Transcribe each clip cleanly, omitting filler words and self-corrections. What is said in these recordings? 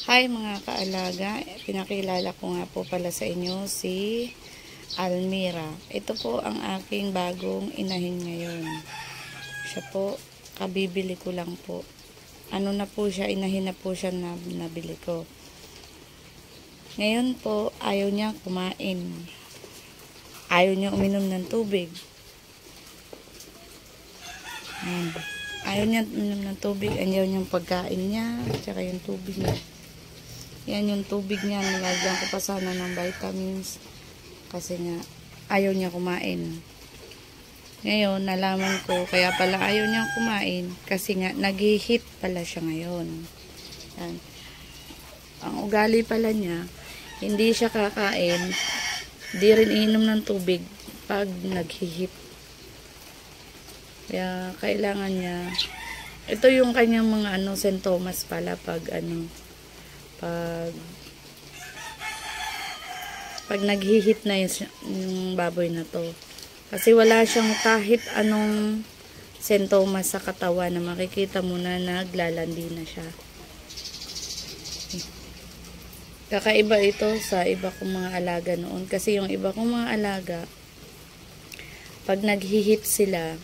Hi mga kaalaga, pinakilala ko nga po pala sa inyo si Almira. Ito po ang aking bagong inahin ngayon. Siya po, kabibili ko lang po. Ano na po siya, inahin na po siya na nabili ko. Ngayon po, ayaw niya kumain. Ayaw niya uminom ng tubig. Ayaw niya uminom ng tubig. Ayaw niya pagkain niya, tsaka yung tubig niya. Yan yung tubig niya, nilagyan ko pa sana ng vitamins kasi nga ayaw niya kumain. Ngayon, nalaman ko, kaya pala ayaw niya kumain kasi nga nag-hit pala siya ngayon. Yan. Ang ugali pala niya, hindi siya kakain, di rin inom ng tubig pag nag-hit. Kaya kailangan niya, ito yung kanyang mga sintomas pala pag pag naghihit na yung baboy na to. Kasi wala siyang kahit anong sintomas sa katawan na makikita mo na naglalandi na siya. Kakaiba ito sa iba kong mga alaga noon. Kasi yung iba kong mga alaga, pag naghihit sila,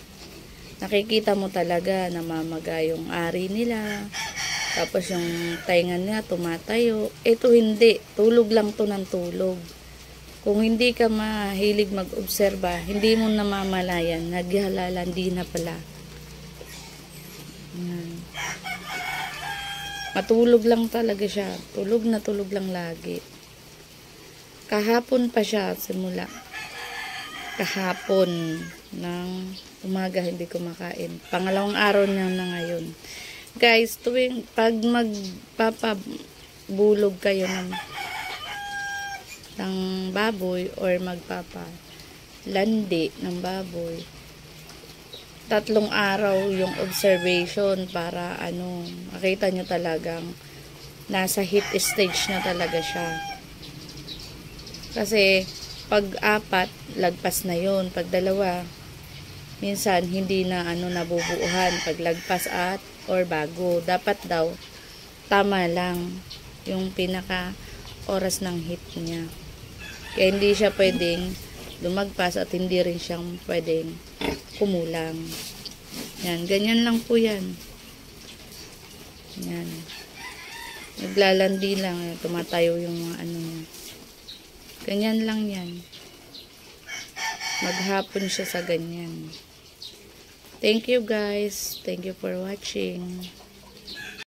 nakikita mo talaga namamaga yung ari nila. Tapos yung tainga niya tumatayo. Ito hindi. Tulog lang to ng tulog. Kung hindi ka mahilig mag-obserba, hindi mo namamalayan. Naghalalandi na pala. Yan. Matulog lang talaga siya. Tulog na tulog lang lagi. Kahapon pa siya simula. Kahapon ng umaga hindi kumakain. Pangalawang araw niya na ngayon. Guys, tuwing pag magpapabulog kayo ng baboy or magpapalandi ng baboy, 3 araw yung observation para makita nyo talagang nasa heat stage na talaga siya. Kasi pag 4, lagpas na yun. Pag 2, minsan hindi na nabubuuhan. Pag lagpas or bago, dapat daw tama lang yung pinaka oras ng heat niya. Kaya hindi siya pwedeng lumagpas at hindi rin siyang pwedeng kumulang. Yan, ganyan lang po yan. Yan. Naglalandi lang, tumatayo yung mga niya. Ganyan lang yan. Maghapon siya sa ganyan. Thank you guys. Thank you for watching.